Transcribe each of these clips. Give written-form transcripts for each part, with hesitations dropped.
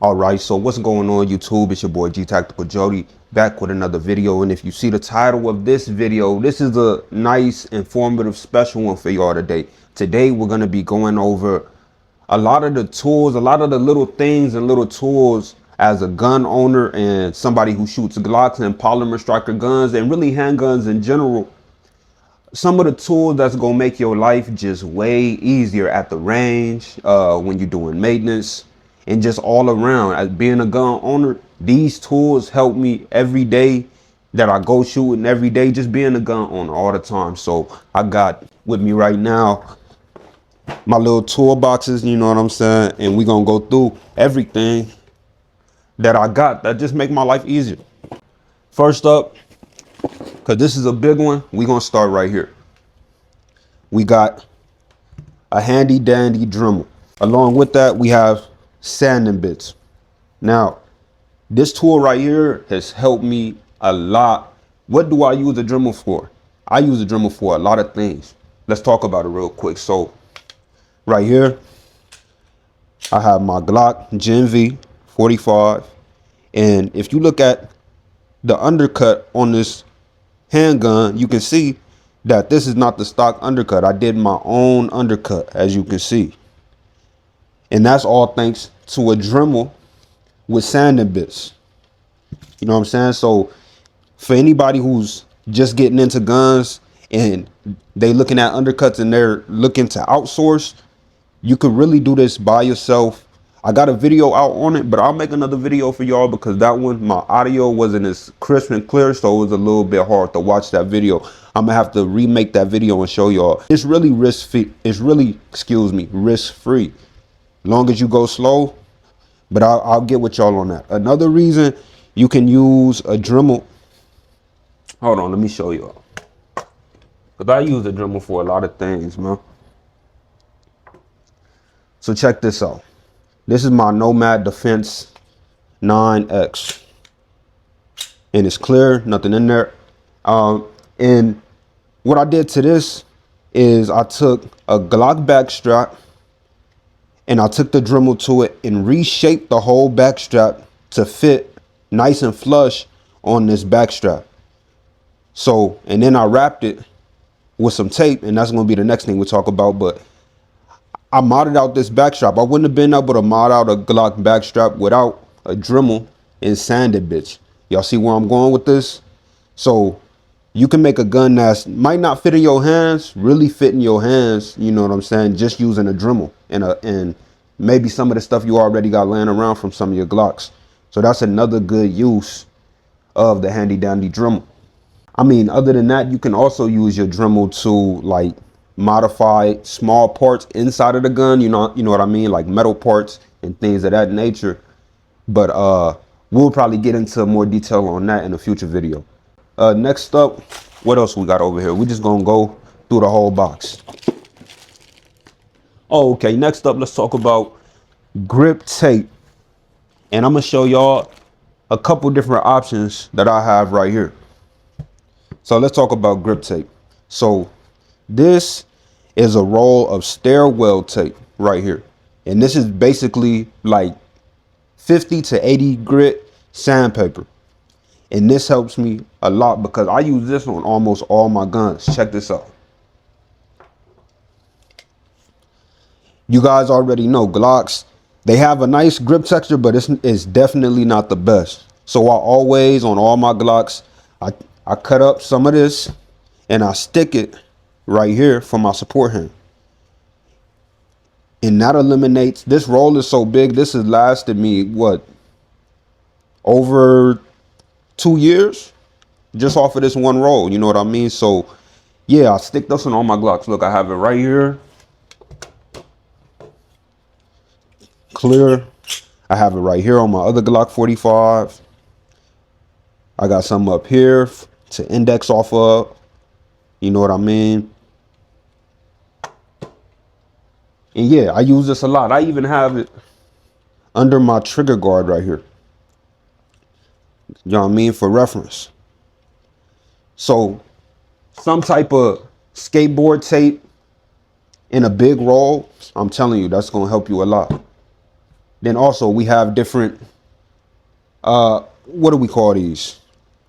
All right, so what's going on YouTube? It's your boy G Tactical Jody back with another video. And if you see the title of this video, this is a nice, informative, special one for y'all today. Today, we're going to be going over a lot of the tools, a lot of the little things and little tools as a gun owner and somebody who shoots Glocks and polymer striker guns and really handguns in general. Some of the tools that's going to make your life just way easier at the range, when you're doing maintenance, and just all around. As being a gun owner, these tools help me every day that I go shooting, every day just being a gun owner all the time. So I got with me right now my little toolboxes, you know what I'm saying? And we're going to go through everything that I got that just make my life easier. First up, because this is a big one, we're going to start right here. We got a handy dandy Dremel. Along with that, we have sanding bits. Now, this tool right here has helped me a lot. What do I use a Dremel for? I use a Dremel for a lot of things. Let's talk about it real quick. So right here, I have my Glock Gen V 45. And if you look at the undercut on this handgun, you can see that this is not the stock undercut. I did my own undercut, as you can see. And that's all thanks to a Dremel with sanding bits. You know what I'm saying? So for anybody who's just getting into guns and they looking at undercuts and they're looking to outsource, you could really do this by yourself. I got a video out on it, but I'll make another video for y'all because that one, my audio wasn't as crisp and clear, so it was a little bit hard to watch that video. I'm gonna have to remake that video and show y'all. It's really risk-free. It's really, risk-free. Long as you go slow, but I'll get with y'all on that. Another reason you can use a Dremel. Hold on, let me show y'all. Because I use a Dremel for a lot of things, man. So check this out. This is my Nomad Defense 9X. And it's clear, nothing in there. And what I did to this is I took a Glock back strap and I took the Dremel to it and reshaped the whole back strap to fit nice and flush on this back strap. So, and then I wrapped it with some tape, and that's going to be the next thing we talk about. But I modded out this back strap. I wouldn't have been able to mod out a Glock back strap without a Dremel and sanded bitch. Y'all see where I'm going with this? So you can make a gun that might not fit in your hands, really fit in your hands, you know what I'm saying, just using a Dremel and maybe some of the stuff you already got laying around from some of your Glocks. So that's another good use of the handy dandy Dremel. I mean, other than that, you can also use your Dremel to like modify small parts inside of the gun, you know what I mean, like metal parts and things of that nature. But we'll probably get into more detail on that in a future video. Next up, what else we got over here? We're just gonna go through the whole box. Oh, okay, next up, let's talk about grip tape. And I'm gonna show y'all a couple different options that I have right here. So let's talk about grip tape. So this is a roll of stairwell tape right here. And this is basically like 50 to 80 grit sandpaper. And this helps me a lot because I use this on almost all my guns. Check this out. You guys already know Glocks, they have a nice grip texture, but it's definitely not the best. So I always, on all my Glocks, I cut up some of this and I stick it right here for my support hand. And that eliminates, this roll is so big, this has lasted me, what, over 2 years just off of this one roll, you know what I mean? So yeah, I stick this on all my Glocks. Look, I have it right here, clear. I have it right here on my other Glock 45. I got some up here to index off of, you know what I mean? And yeah, I use this a lot. I even have it under my trigger guard right here. You know what I mean? For reference. So some type of skateboard tape in a big roll, I'm telling you, that's going to help you a lot. Then also we have different, what do we call these?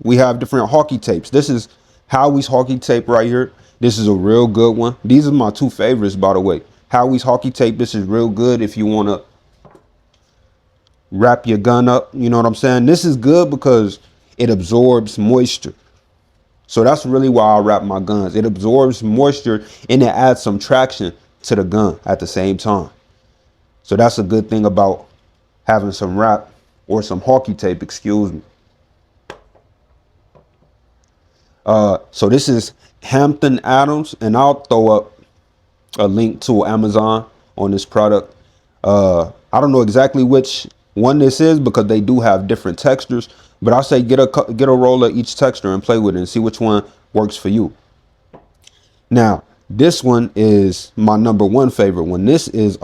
We have different hockey tapes. This is Howie's hockey tape right here. This is a real good one. These are my two favorites, by the way. Howie's hockey tape. This is real good if you want to wrap your gun up. You know what I'm saying? This is good because it absorbs moisture. So that's really why I wrap my guns. It absorbs moisture and it adds some traction to the gun at the same time. So that's a good thing about having some wrap or some hockey tape, excuse me. So this is Hampton Adams, and I'll throw up a link to Amazon on this product. I don't know exactly which one this is because they do have different textures, but I say get a roll of each texture and play with it and see which one works for you. Now, this one is my number one favorite one. This is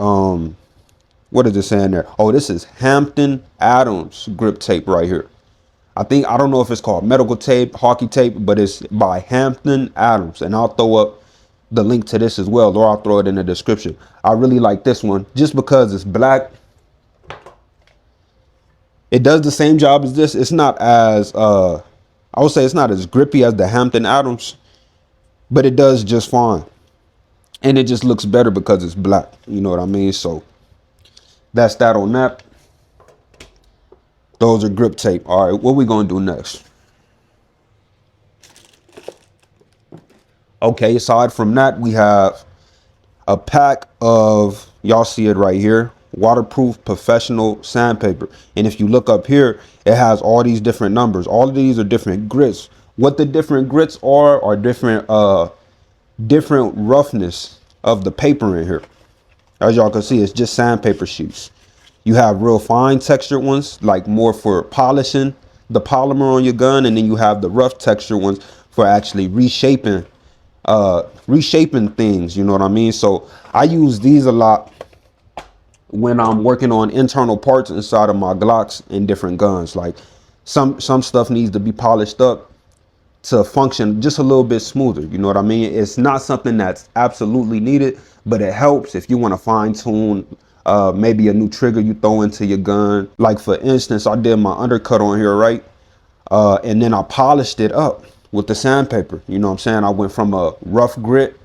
what is it saying there? Oh, this is Hampton Adams grip tape right here. I don't know if it's called medical tape, hockey tape, but it's by Hampton Adams. And I'll throw up the link to this as well, or I'll throw it in the description. I really like this one just because it's black. It does the same job as this. It's not as, I would say it's not as grippy as the Hampton Adams, but it does just fine. And it just looks better because it's black. You know what I mean? So that's that on that. Those are grip tape. All right, what we gonna do next? Okay, aside from that, we have a pack of, y'all see it right here, waterproof professional sandpaper. And if you look up here, it has all these different numbers. All of these are different grits. What the different grits are different different roughness of the paper in here. As y'all can see, it's just sandpaper sheets. You have real fine textured ones, like more for polishing the polymer on your gun, and then you have the rough texture ones for actually reshaping things, you know what I mean? So I use these a lot when I'm working on internal parts inside of my Glocks and different guns. Like some stuff needs to be polished up to function just a little bit smoother, you know what I mean? It's not something that's absolutely needed, but it helps if you want to fine tune maybe a new trigger you throw into your gun. Like for instance, I did my undercut on here, right? And then I polished it up with the sandpaper. You know what I'm saying? I went from a rough grit,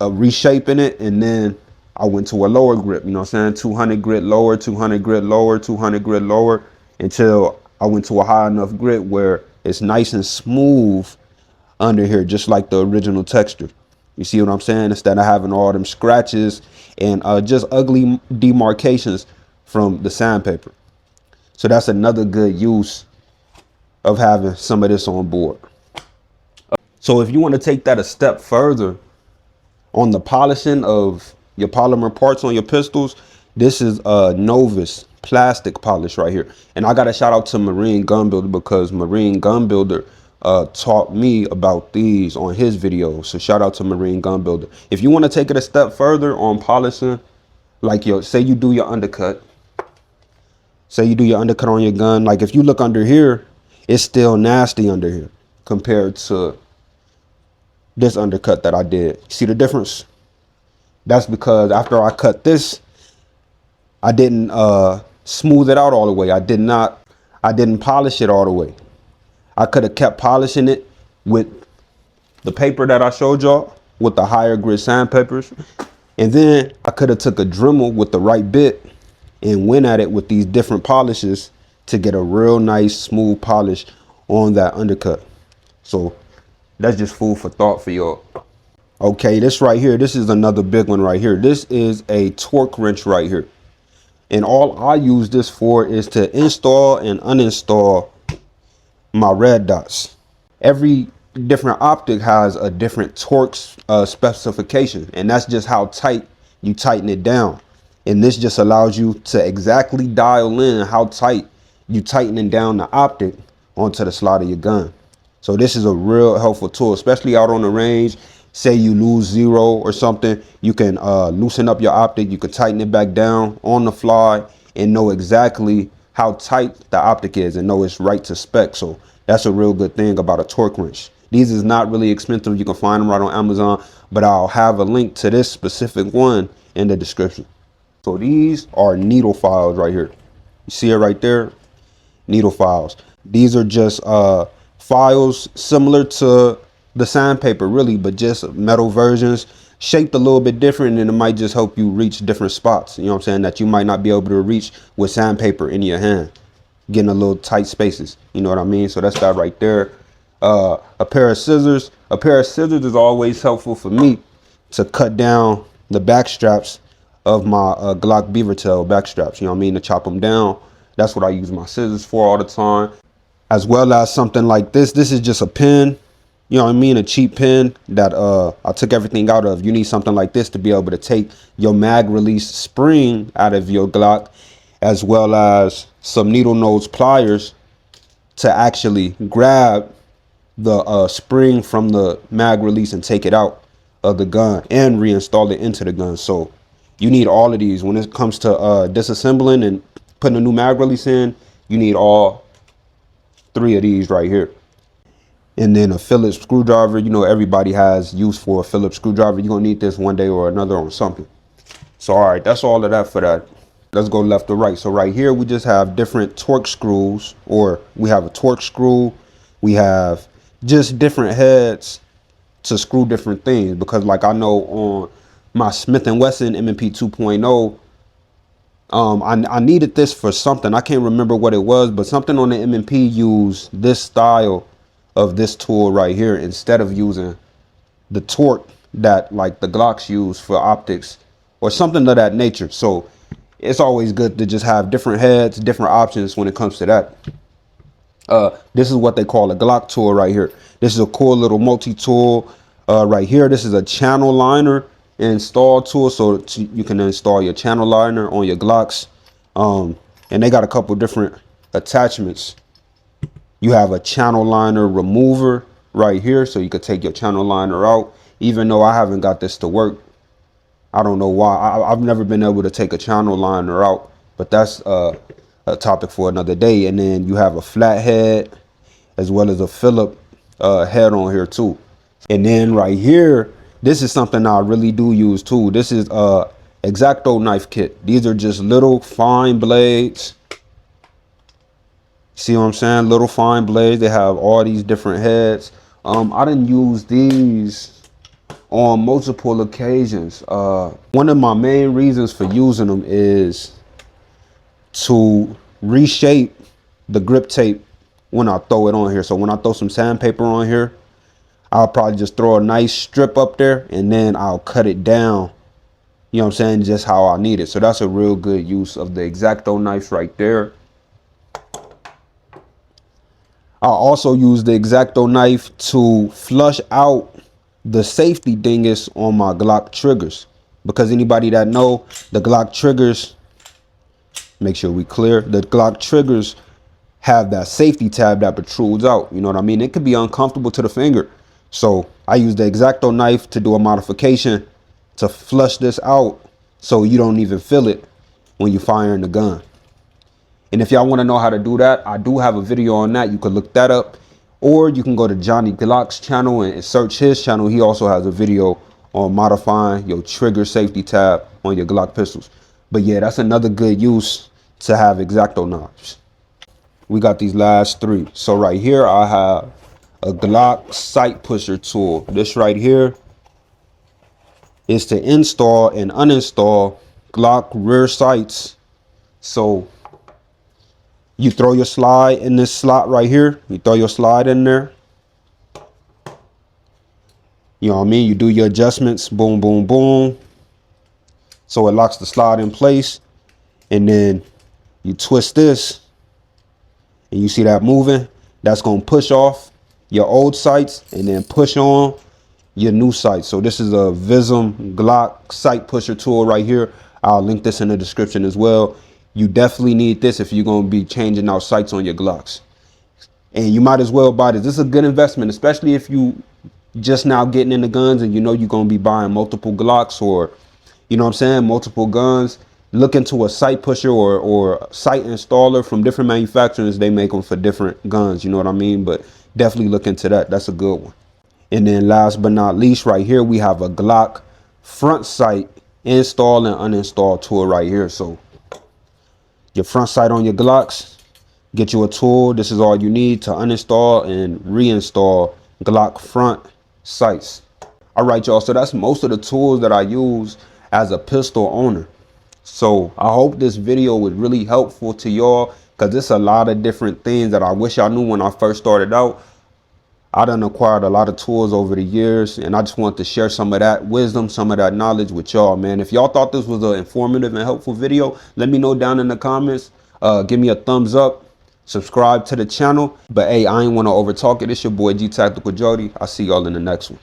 reshaping it, and then I went to a lower grip, you know what I'm saying? 200 grit lower, 200 grit lower, 200 grit lower, until I went to a high enough grit where it's nice and smooth under here, just like the original texture. You see what I'm saying? Instead of having all them scratches and just ugly demarcations from the sandpaper. So that's another good use of having some of this on board. So if you want to take that a step further on the polishing of your polymer parts on your pistols, this is a Novus plastic polish right here. And I got to shout out to Marine Gun Builder, because Marine Gun Builder taught me about these on his videos. So shout out to Marine Gun Builder. If you want to take it a step further on polishing, like say you do your undercut. Say you do your undercut on your gun. Like if you look under here, it's still nasty under here compared to this undercut that I did. See the difference? That's because after I cut this, I didn't smooth it out all the way. I didn't polish it all the way. I could have kept polishing it with the paper that I showed y'all, with the higher grit sandpapers. And then I could have took a Dremel with the right bit and went at it with these different polishes to get a real nice smooth polish on that undercut. So that's just food for thought for y'all. Okay, this right here, this is another big one right here. This is a torque wrench right here. And all I use this for is to install and uninstall my red dots. Every different optic has a different torque specification, and that's just how tight you tighten it down. And this just allows you to exactly dial in how tight you tightening down the optic onto the slot of your gun. So this is a real helpful tool, especially out on the range. Say you lose zero or something, you can loosen up your optic. You can tighten it back down on the fly and know exactly how tight the optic is and know it's right to spec. So that's a real good thing about a torque wrench. These is not really expensive. You can find them right on Amazon, but I'll have a link to this specific one in the description. So these are needle files right here. You see it right there? Needle files. These are just files similar to the sandpaper really, but just metal versions, shaped a little bit different, and it might just help you reach different spots, you know what I'm saying, that you might not be able to reach with sandpaper in your hand, getting a little tight spaces, you know what I mean? So that's that right there. A pair of scissors. A pair of scissors is always helpful for me to cut down the back straps of my Glock beaver tail back straps, you know what I mean, to chop them down. That's what I use my scissors for all the time. As well as something like this. This is just a pen, you know what I mean, a cheap pen that I took everything out of. You need something like this to be able to take your mag release spring out of your Glock, as well as some needle nose pliers to actually grab the spring from the mag release and take it out of the gun and reinstall it into the gun. So you need all of these when it comes to disassembling and putting a new mag release in. You need all three of these right here. And then a Phillips screwdriver. You know, everybody has use for a Phillips screwdriver. You're gonna need this one day or another on something. So all right, that's all of that for that. Let's go left to right. So right here we just have different torque screws, or we have a torque screw. We have just different heads to screw different things, because like I know on my Smith & Wesson M&P 2.0, I needed this for something. I can't remember what it was, but something on the M&P used this style of this tool right here instead of using the torque that like the Glocks use for optics or something of that nature. So it's always good to just have different heads, different options when it comes to that. This is what they call a Glock tool right here. This is a cool little multi-tool right here. This is a channel liner install tool, so you can install your channel liner on your Glocks. And they got a couple different attachments. You have a channel liner remover right here, so you could take your channel liner out. Even though I haven't got this to work, I don't know why. I've never been able to take a channel liner out, but that's a topic for another day. And then you have a flat head as well as a Phillip head on here too. And then right here, this is something I really do use too. This is a X-Acto knife kit. These are just little fine blades. See what I'm saying? Little fine blades. They have all these different heads. I didn't use these on multiple occasions. One of my main reasons for using them is to reshape the grip tape when I throw it on here. So when I throw some sandpaper on here, I'll probably just throw a nice strip up there and then I'll cut it down, you know what I'm saying, just how I need it. So that's a real good use of the X-Acto knives right there. I also use the X-Acto knife to flush out the safety dingus on my Glock triggers, because anybody that know the Glock triggers, make sure we clear, the Glock triggers have that safety tab that protrudes out, you know what I mean? It could be uncomfortable to the finger. So I use the X-Acto knife to do a modification to flush this out so you don't even feel it when you fire in the gun. And if y'all want to know how to do that, I do have a video on that. You can look that up, or you can go to Johnny Glock's channel and search his channel. He also has a video on modifying your trigger safety tab on your Glock pistols. But yeah, that's another good use to have X-Acto knives. We got these last three. So right here, I have a Glock sight pusher tool. This right here is to install and uninstall Glock rear sights. So you throw your slide in this slot right here. You throw your slide in there. You know what I mean? You do your adjustments. Boom, boom, boom. So it locks the slide in place. And then you twist this. And you see that moving? That's going to push off your old sights and then push on your new sights. So this is a Vism Glock sight pusher tool right here. I'll link this in the description as well. You definitely need this if you're going to be changing out sights on your Glocks. And you might as well buy this. This is a good investment, especially if you just now getting into guns and you know you're going to be buying multiple Glocks, or, you know what I'm saying, multiple guns. Look into a sight pusher or sight installer from different manufacturers. They make them for different guns, you know what I mean? But definitely look into that. That's a good one. And then last but not least, right here, we have a Glock front sight install and uninstall tool right here. So your front sight on your Glocks, get you a tool. This is all you need to uninstall and reinstall Glock front sights. All right, y'all, so that's most of the tools that I use as a pistol owner. So I hope this video was really helpful to y'all, because it's a lot of different things that I wish I knew when I first started out. I done acquired a lot of tools over the years, and I just want to share some of that wisdom, some of that knowledge with y'all, man. If y'all thought this was an informative and helpful video, let me know down in the comments. Give me a thumbs up, subscribe to the channel. But hey, I ain't want to overtalk it. It's your boy G Tactical Jody. I'll see y'all in the next one.